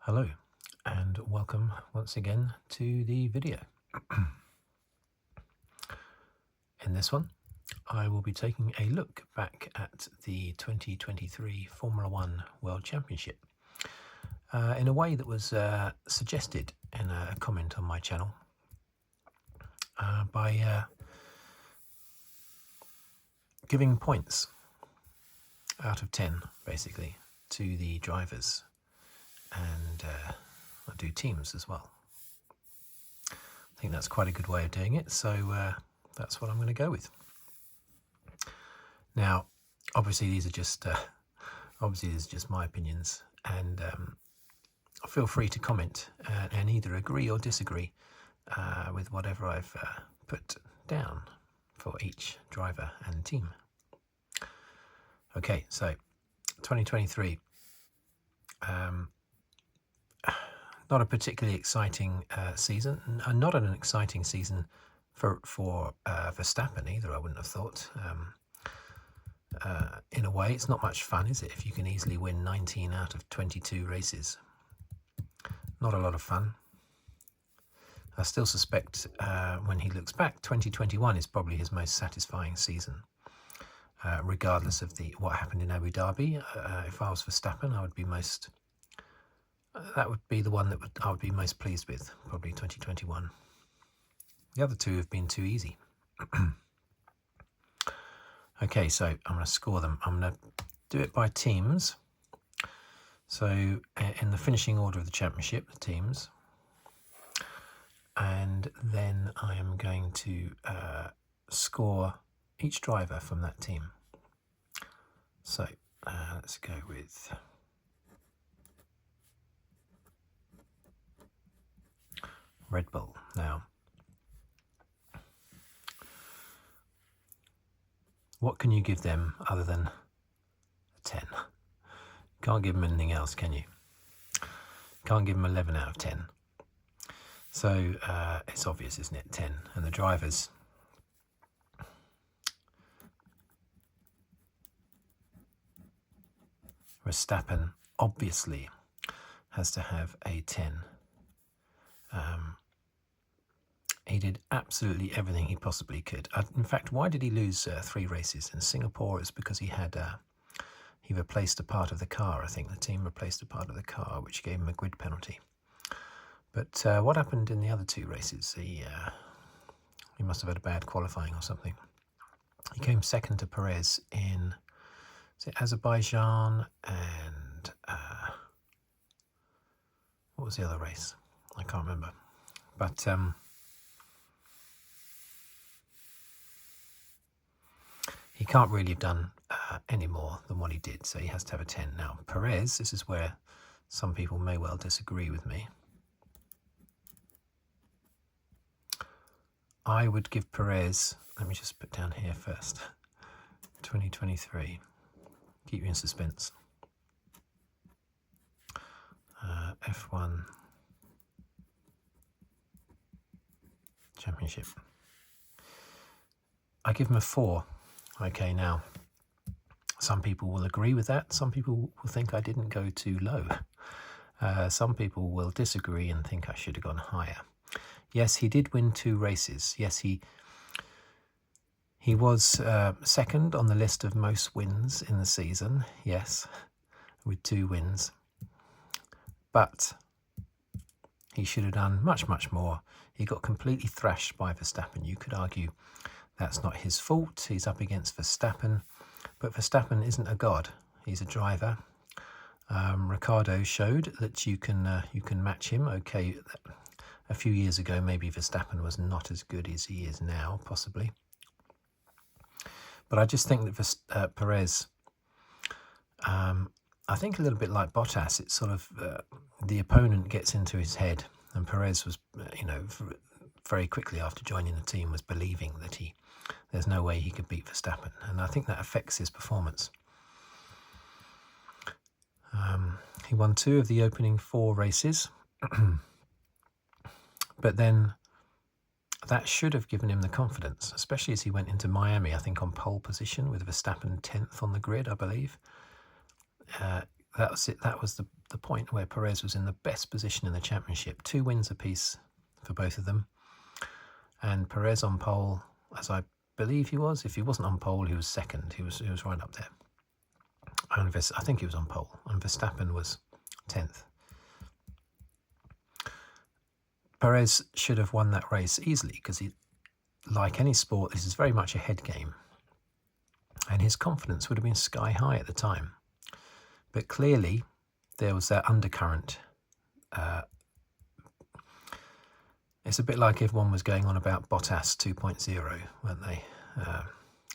Hello and welcome once again to the video. In this one I will be taking a look back at the 2023 Formula One World Championship in a way that was suggested in a comment on my channel by giving points out of 10 basically to the drivers, and I do teams as well. I think that's quite a good way of doing it, so that's what I'm going to go with. Now, obviously these are just my opinions, and feel free to comment and either agree or disagree with whatever I've put down for each driver and team. Okay, so 2023. Not a particularly exciting season, and not an exciting season for Verstappen either, I wouldn't have thought. In a way, it's not much fun, is it, if you can easily win 19 out of 22 races? Not a lot of fun. I still suspect when he looks back, 2021 is probably his most satisfying season, regardless of what happened in Abu Dhabi. If I was Verstappen, I would be that would be the one that I would be most pleased with, probably 2021. The other two have been too easy. Okay, so I'm going to score them. I'm going to do it by teams. So in the finishing order of the championship, the teams. And then I am going to score each driver from that team. So let's go with Redbull. Now, what can you give them other than a 10? Can't give them anything else, can you? Can't give them 11 out of 10. So it's obvious, isn't it? 10. And the drivers, Verstappen obviously has to have a 10. He did absolutely everything he possibly could. In fact, why did he lose 3 races? In Singapore, it's because he replaced a part of the car. I think the team replaced a part of the car, which gave him a grid penalty. But what happened in the other 2 races? He must have had a bad qualifying or something. He came second to Perez in Azerbaijan, and what was the other race? I can't remember. But he can't really have done any more than what he did, so he has to have a 10. Now, Perez, this is where some people may well disagree with me. I would give Perez, let me just put down here first, 2023. Keep you in suspense. F1 Championship. I give him a 4. Okay, now, some people will agree with that. Some people will think I didn't go too low. Some people will disagree and think I should have gone higher. Yes, he did win 2 races. Yes, he was second on the list of most wins in the season. Yes, with 2 wins. But he should have done much, much more. He got completely thrashed by Verstappen. You could argue that's not his fault. He's up against Verstappen. But Verstappen isn't a god. He's a driver. Ricciardo showed that you can match him. Okay, a few years ago, maybe Verstappen was not as good as he is now, possibly. But I just think that Perez, I think a little bit like Bottas, it's sort of the opponent gets into his head, and Perez was, very quickly after joining the team was believing that there's no way he could beat Verstappen, and I think that affects his performance. He won 2 of the opening 4 races, but then that should have given him the confidence, especially as he went into Miami, I think on pole position with Verstappen 10th on the grid, I believe. that was it. That was the point where Perez was in the best position in the championship. 2 wins apiece for both of them. And Perez on pole, as I believe he was. If he wasn't on pole, he was second. He was right up there. And I think he was on pole. And Verstappen was 10th. Perez should have won that race easily because he, like any sport, this is very much a head game. And his confidence would have been sky high at the time. But clearly, there was that undercurrent. It's a bit like everyone was going on about Bottas 2.0, weren't they? A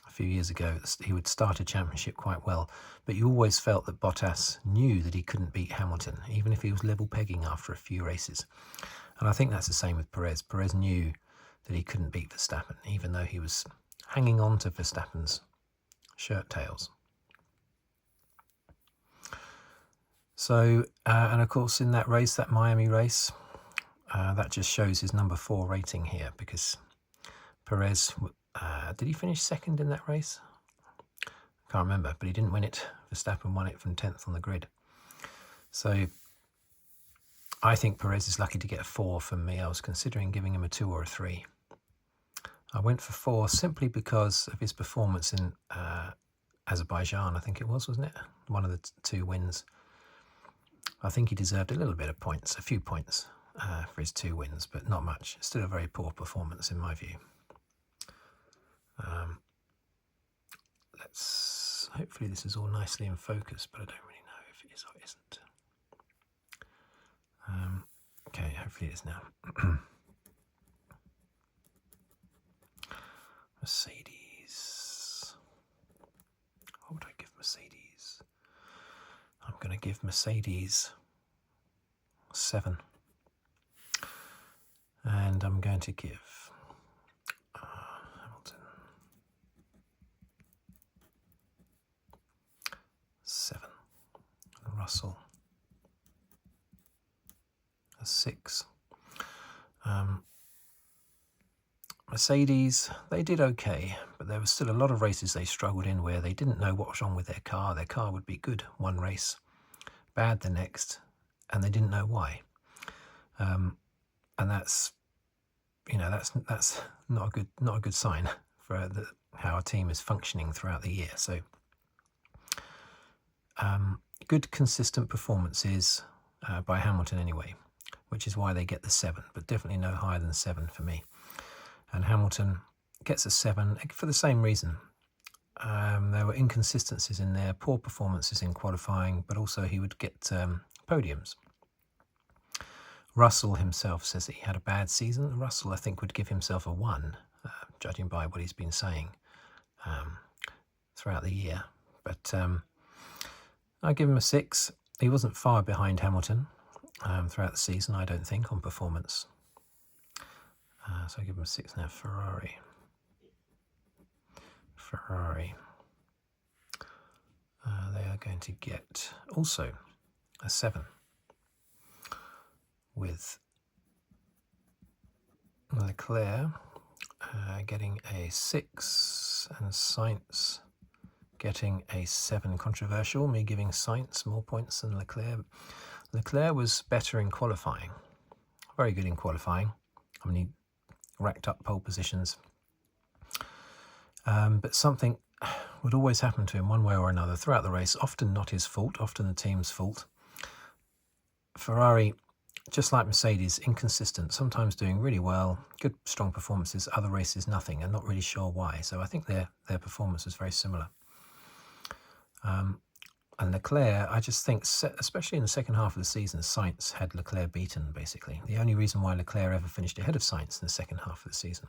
few years ago, he would start a championship quite well, but you always felt that Bottas knew that he couldn't beat Hamilton, even if he was level pegging after a few races. And I think that's the same with Perez. Perez knew that he couldn't beat Verstappen, even though he was hanging on to Verstappen's shirt tails. So, and of course in that race, that Miami race, that just shows his number 4 rating here, because Perez, did he finish second in that race? I can't remember, but he didn't win it. Verstappen won it from 10th on the grid. So I think Perez is lucky to get a 4 from me. I was considering giving him a 2 or a 3. I went for 4 simply because of his performance in Azerbaijan, I think it was, wasn't it? One of the 2 wins. I think he deserved a little bit of points, a few points for his 2 wins, but not much. Still a very poor performance in my view. Hopefully this is all nicely in focus, but I don't really know if it is or isn't. Okay, hopefully it is now. Mercedes. What would I give Mercedes? I'm going to give Mercedes 7. And I'm going to give Hamilton 7. And Russell a 6. Mercedes, they did okay, but there was still a lot of races they struggled in where they didn't know what was wrong with their car. Their car would be good one race, bad the next, and they didn't know why. And that's, you know, that's not a good sign for how a team is functioning throughout the year. So, good consistent performances by Hamilton anyway, which is why they get the 7, but definitely no higher than 7 for me. And Hamilton gets a 7 for the same reason. There were inconsistencies in there, poor performances in qualifying, but also he would get podiums. Russell himself says that he had a bad season. Russell, I think, would give himself a 1, judging by what he's been saying throughout the year. But I give him a 6. He wasn't far behind Hamilton throughout the season, I don't think, on performance. So I give him a 6 now. Ferrari. They are going to get also a 7, with Leclerc getting a 6 and Sainz getting a 7. Controversial, me giving Sainz more points than Leclerc. Leclerc was better in qualifying, very good in qualifying. I mean, he racked up pole positions. But something would always happen to him one way or another throughout the race, often not his fault, often the team's fault. Ferrari, just like Mercedes, inconsistent, sometimes doing really well, good strong performances, other races nothing, and not really sure why. So I think their performance was very similar. And Leclerc, I just think, especially in the second half of the season, Sainz had Leclerc beaten, basically. The only reason why Leclerc ever finished ahead of Sainz in the second half of the season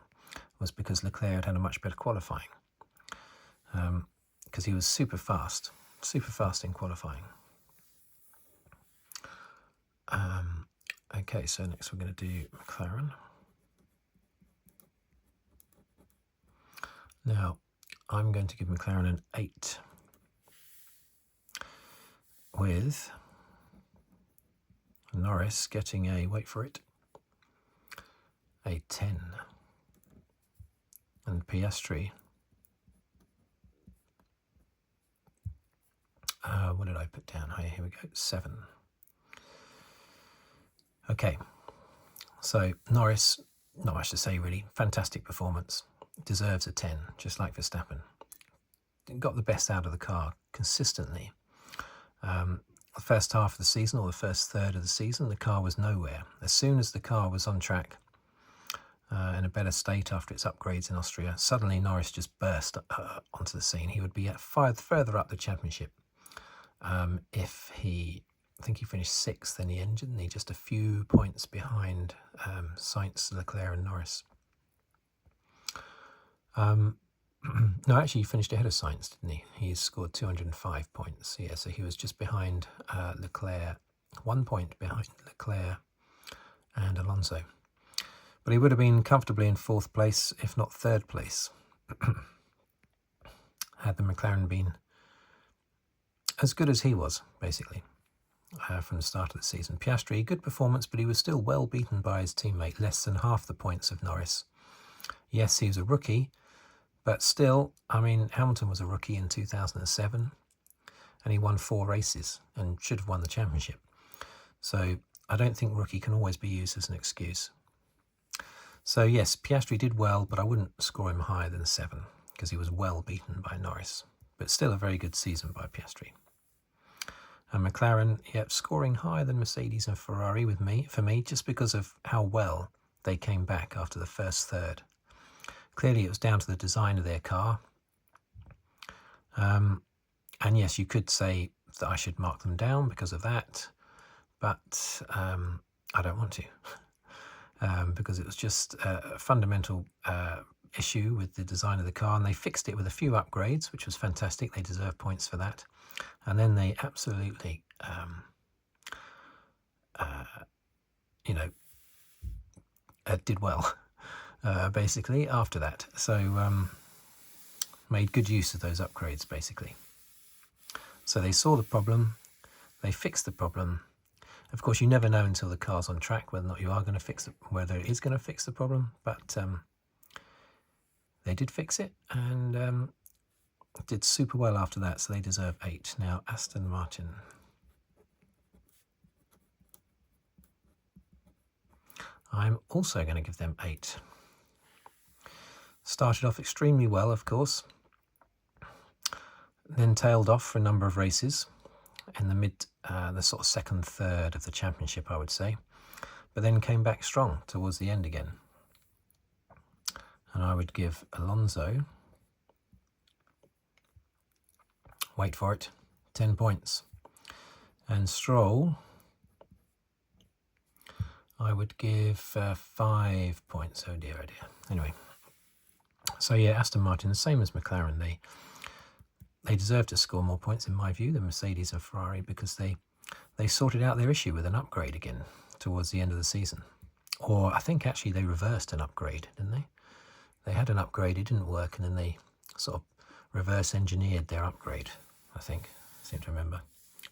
was because Leclerc had a much better qualifying. Because he was super fast in qualifying. Okay, so next we're going to do McLaren. Now, I'm going to give McLaren an 8. With Norris getting a, wait for it, a 10. And Piastri, what did I put down? Here we go. go, 7. Okay, so Norris, not much to say really. Fantastic performance. Deserves a 10, just like Verstappen. Got the best out of the car consistently. The first half of the season, or the first third of the season, the car was nowhere. As soon as the car was on track, in a better state after its upgrades in Austria, suddenly Norris just burst onto the scene. He would be further up the championship if he, I think he finished 6th in the end, didn't he? Just a few points behind Sainz, Leclerc and Norris. No, actually he finished ahead of Sainz, didn't he? He scored 205 points. Yeah, so he was just behind Leclerc, 1 point behind Leclerc and Alonso. But he would have been comfortably in 4th place, if not 3rd place, had the McLaren been as good as he was, basically, from the start of the season. Piastri, good performance, but he was still well beaten by his teammate, less than half the points of Norris. Yes, he was a rookie, but still, I mean, Hamilton was a rookie in 2007, and he won 4 races and should have won the championship. So I don't think rookie can always be used as an excuse. So yes, Piastri did well, but I wouldn't score him higher than 7 because he was well beaten by Norris. But still a very good season by Piastri. And McLaren, yep, scoring higher than Mercedes and Ferrari for me, just because of how well they came back after the first third. Clearly it was down to the design of their car. And yes, you could say that I should mark them down because of that, but I don't want to. Because it was just a fundamental issue with the design of the car, and they fixed it with a few upgrades, which was fantastic. They deserve points for that. And then they absolutely, did well, basically, after that. So made good use of those upgrades, basically. So they saw the problem, they fixed the problem. Of course, you never know until the car's on track whether or not you are going to fix it, whether it is going to fix the problem. But they did fix it and did super well after that, so they deserve 8. Now, Aston Martin. I'm also going to give them 8. Started off extremely well, of course. Then tailed off for a number of races in the sort of second third of the championship, I would say, but then came back strong towards the end again. And I would give Alonso, wait for it, 10 points. And Stroll, I would give 5 points. Oh dear, oh dear. Anyway, so yeah, Aston Martin, the same as McLaren, they deserve to score more points, in my view, than Mercedes and Ferrari, because they sorted out their issue with an upgrade again towards the end of the season. Or I think actually they reversed an upgrade, didn't they? They had an upgrade, it didn't work, and then they sort of reverse engineered their upgrade, I think. I seem to remember.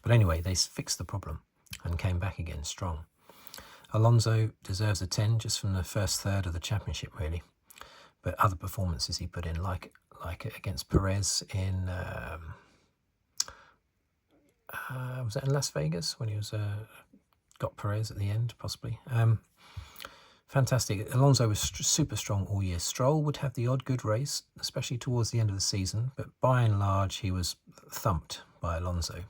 But anyway, they fixed the problem and came back again strong. Alonso deserves a 10 just from the first third of the championship, really. But other performances he put in, like against Perez in, was that in Las Vegas when he was got Perez at the end, possibly? Fantastic. Alonso was super strong all year. Stroll would have the odd good race, especially towards the end of the season, but by and large he was thumped by Alonso.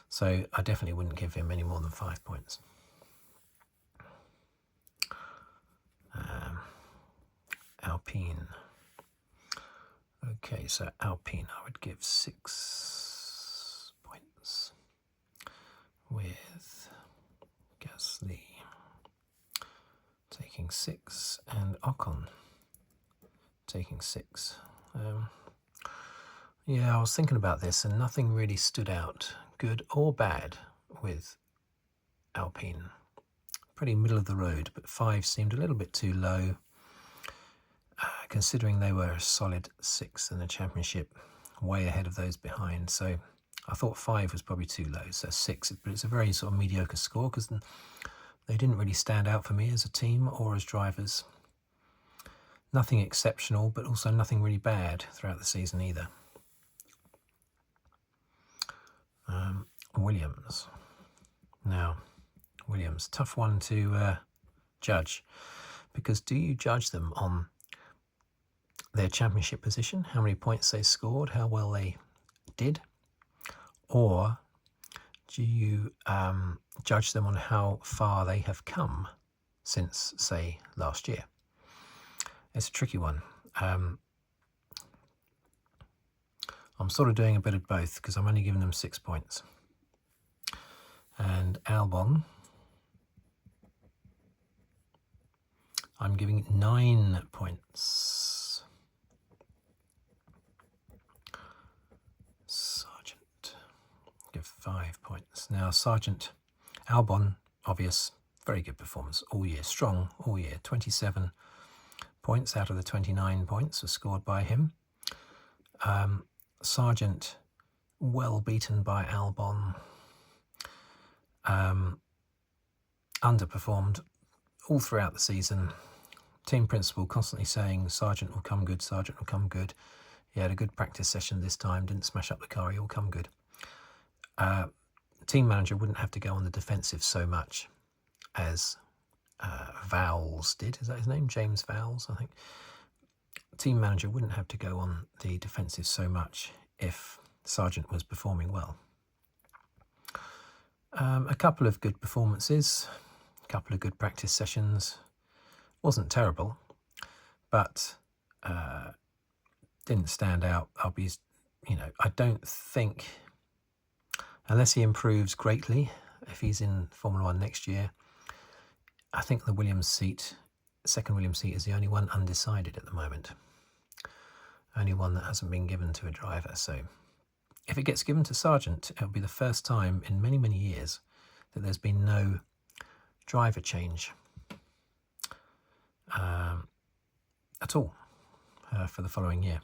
So I definitely wouldn't give him any more than 5 points. Alpine. Okay, so Alpine I would give 6 points, with Gasly taking 6 and Ocon taking 6. Yeah, I was thinking about this and nothing really stood out, good or bad, with Alpine. Pretty middle of the road, but 5 seemed a little bit too low, considering they were a solid 6th in the championship, way ahead of those behind. So I thought 5 was probably too low, so 6, but it's a very sort of mediocre score because they didn't really stand out for me as a team or as drivers. Nothing exceptional, but also nothing really bad throughout the season either. Williams. Now, Williams, tough one to judge, because do you judge them on their championship position, how many points they scored, how well they did, or do you judge them on how far they have come since, say, last year? It's a tricky one. I'm sort of doing a bit of both because I'm only giving them 6 points. And Albon, I'm giving 9 points. Sargent, give 5 points. Now, Sargent, Albon, obvious, very good performance all year, strong all year. 27 points out of the 29 points were scored by him. Sargent, well beaten by Albon. Underperformed all throughout the season. Team principal constantly saying Sargent will come good, Sargent will come good. He had a good practice session this time, didn't smash up the car, he'll come good. Team manager wouldn't have to go on the defensive so much as Vowles did. Is that his name? James Vowles, I think. Team manager wouldn't have to go on the defensive so much if Sargent was performing well. A couple of good performances, a couple of good practice sessions. Wasn't terrible, but didn't stand out. I don't think, unless he improves greatly, if he's in Formula One next year, I think the Williams seat, second Williams seat, is the only one undecided at the moment. Only one that hasn't been given to a driver. So if it gets given to Sargent, it'll be the first time in many, many years that there's been no driver change at all for the following year.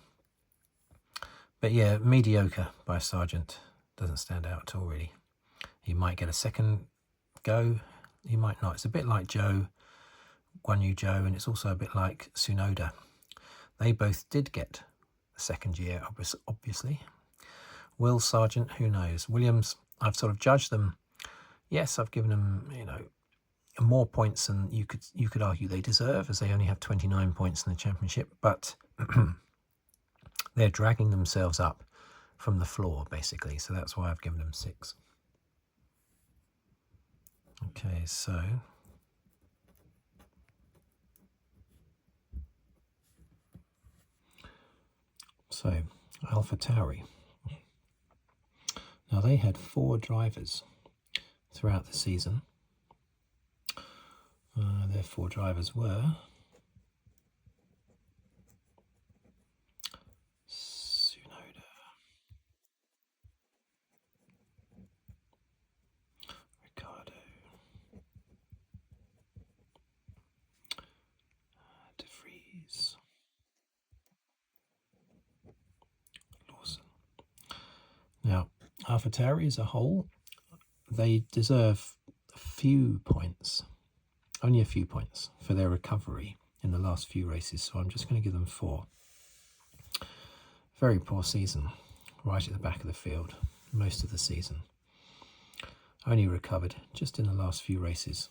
But yeah, mediocre by Sargent. Doesn't stand out at all, really. He might get a second go. He might not. It's a bit like Guan Yu Zhou, and it's also a bit like Tsunoda. They both did get a second year, obviously. Will Sargent? Who knows? Williams, I've sort of judged them. Yes, I've given them, more points than you could argue they deserve, as they only have 29 points in the championship. But they're dragging themselves up from the floor, basically. So that's why I've given them 6. Okay, so AlphaTauri. Now, they had 4 drivers throughout the season. Their 4 drivers were Tsunoda, Ricardo, De Vries, Lawson. Now, AlphaTauri as a whole, they deserve a few points, only a few points, for their recovery in the last few races, so I'm just going to give them 4. Very poor season, right at the back of the field, most of the season. Only recovered just in the last few races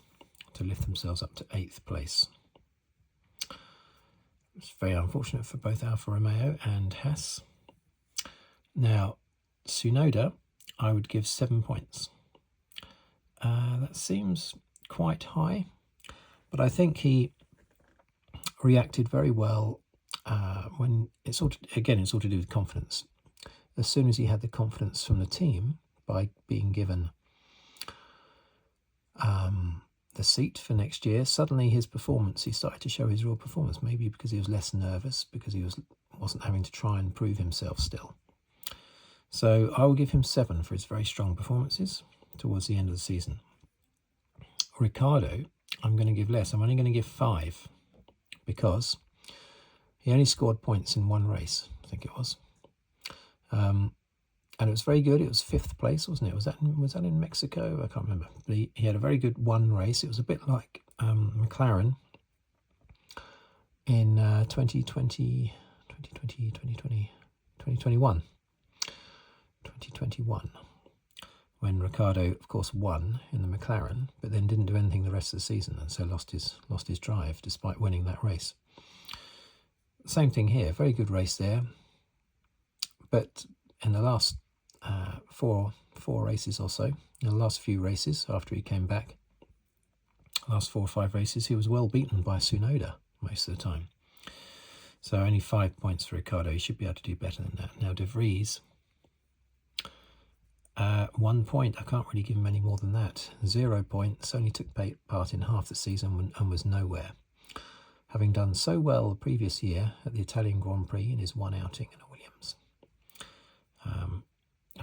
to lift themselves up to 8th place. It's very unfortunate for both Alfa Romeo and Haas. Now, Tsunoda, I would give 7 points. That seems quite high, but I think he reacted very well when it's all to do with confidence. As soon as he had the confidence from the team by being given the seat for next year, suddenly he started to show his real performance, maybe because he was less nervous, because he wasn't having to try and prove himself still. So I will give him 7 for his very strong performances towards the end of the season. Ricardo, I'm going to give less. I'm only going to give 5 because he only scored points in 1 race, I think it was. And it was very good. It was 5th place, wasn't it? Was that in Mexico? I can't remember. But he had a very good 1 race. It was a bit like McLaren in 2021. when Ricciardo, of course, won in the McLaren, but then didn't do anything the rest of the season, and so lost his drive despite winning that race. Same thing here, very good race there, but in the last four races or so, in the last few races after he came back, last 4 or 5 races, he was well beaten by Tsunoda most of the time. So only 5 points for Ricciardo. He should be able to do better than that. Now De Vries, 1 point. I can't really give him any more than that. 0 points. Only took part in half the season and was nowhere. Having done so well the previous year at the Italian Grand Prix in his one outing in a Williams.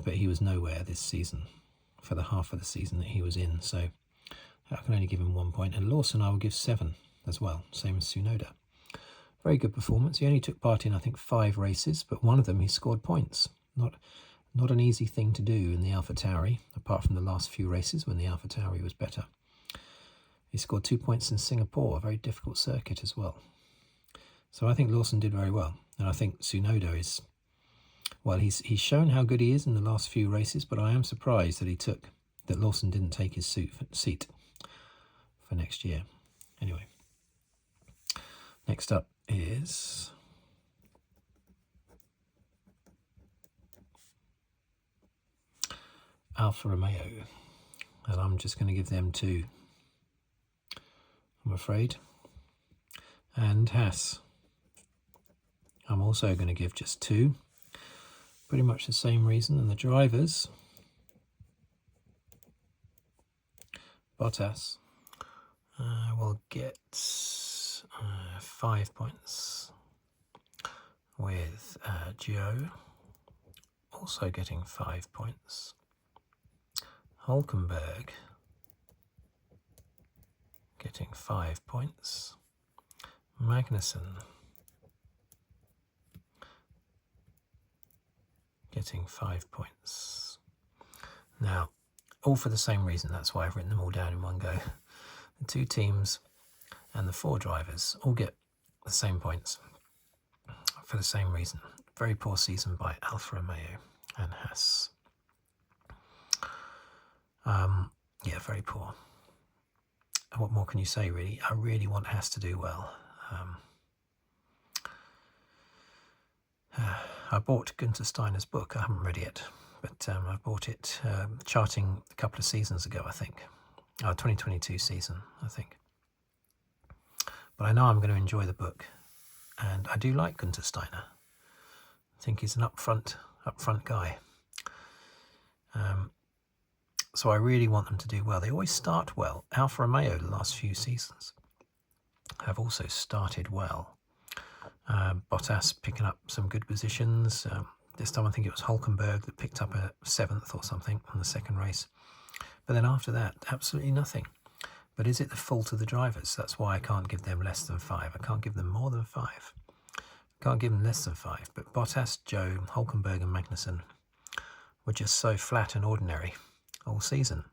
But he was nowhere this season for the half of the season that he was in. So I can only give him 1 point. And Lawson I will give 7 as well, same as Tsunoda. Very good performance. He only took part in, I think, 5 races, but one of them he scored points. Not an easy thing to do in the AlphaTauri, apart from the last few races when the AlphaTauri was better. He scored 2 points in Singapore, a very difficult circuit as well. So I think Lawson did very well. And I think Tsunoda is, well, he's shown how good he is in the last few races, but I am surprised that Lawson didn't take his seat for next year. Anyway, next up is Alfa Romeo, and I'm just going to give them 2, I'm afraid. And Haas, I'm also going to give just 2, pretty much the same reason. And the drivers, Bottas will get 5 points, with Joe also getting 5 points. Hulkenberg getting 5 points. Magnussen getting 5 points. Now, all for the same reason. That's why I've written them all down in one go. The 2 teams and the 4 drivers all get the same points for the same reason. Very poor season by Alfa Romeo and Haas. Yeah, very poor. What more can you say, really? I really want Haas to do well. I bought Günther Steiner's book. I haven't read it, but I bought it charting a couple of seasons ago, I think. 2022 season, I think. But I know I'm going to enjoy the book, and I do like Günther Steiner. I think he's an upfront guy. So I really want them to do well. They always start well. Alfa Romeo, the last few seasons, have also started well. Bottas picking up some good positions. This time I think it was Hulkenberg that picked up a 7th or something on the second race. But then after that, absolutely nothing. But is it the fault of the drivers? That's why I can't give them less than 5. I can't give them more than 5. I can't give them less than 5. But Bottas, Joe, Hulkenberg and Magnussen were just so flat and ordinary all season.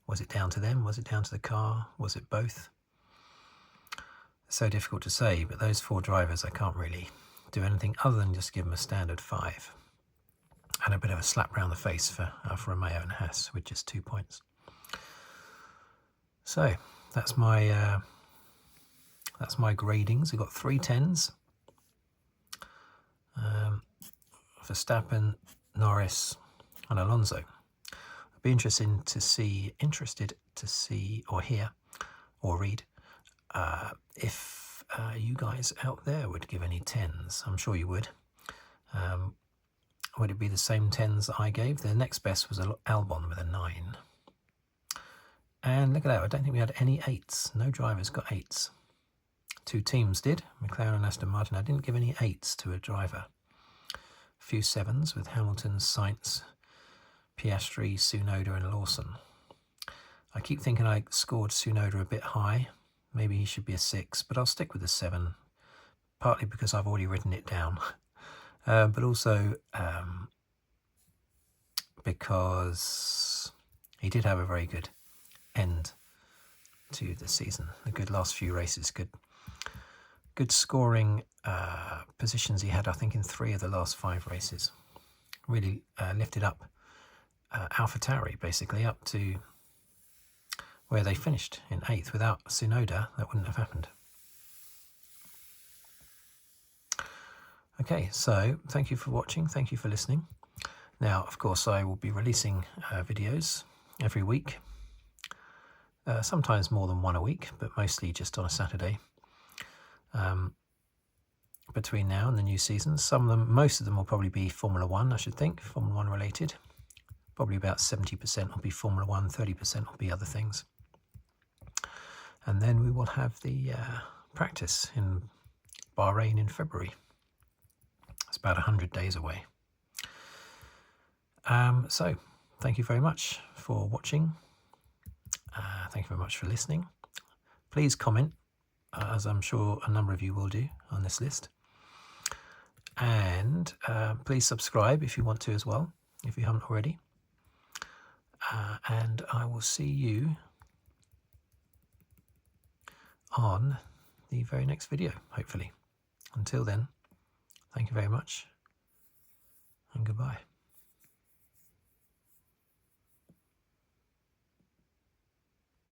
Was it down to them? Was it down to the car? Was it both? It's so difficult to say, but those 4 drivers, I can't really do anything other than just give them a standard 5. And a bit of a slap round the face for Alfa Romeo and Haas with just 2 points. So that's my gradings. I've got 3 10s. Verstappen, Norris and Alonso. I'd be interested to see or hear or read if you guys out there would give any 10s. I'm sure you would. Would it be the same 10s that I gave? The next best was Albon with a 9. And look at that, I don't think we had any 8s. No drivers got 8s. 2 teams did, McLaren and Aston Martin. I didn't give any 8s to a driver. A few 7s with Hamilton, Sainz, Piastri, Tsunoda and Lawson. I keep thinking I scored Tsunoda a bit high. Maybe he should be a 6, but I'll stick with a 7, partly because I've already written it down, but also because he did have a very good end to the season. A good last few races, good scoring positions he had, I think, in 3 of the last 5 races. Really lifted up AlphaTauri, basically, up to where they finished in 8th. Without Tsunoda, that wouldn't have happened. Okay, so thank you for watching, thank you for listening. Now, of course, I will be releasing videos every week, sometimes more than one a week, but mostly just on a Saturday. Between now and the new season, most of them will probably be Formula 1, I should think, Formula 1 related. Probably about 70% will be Formula 1, 30% will be other things. And then we will have the practice in Bahrain in February. It's about 100 days away. So, thank you very much for watching. Thank you very much for listening. Please comment, as I'm sure a number of you will do on this list. And please subscribe if you want to as well, if you haven't already. And I will see you on the very next video, hopefully. Until then, thank you very much and goodbye.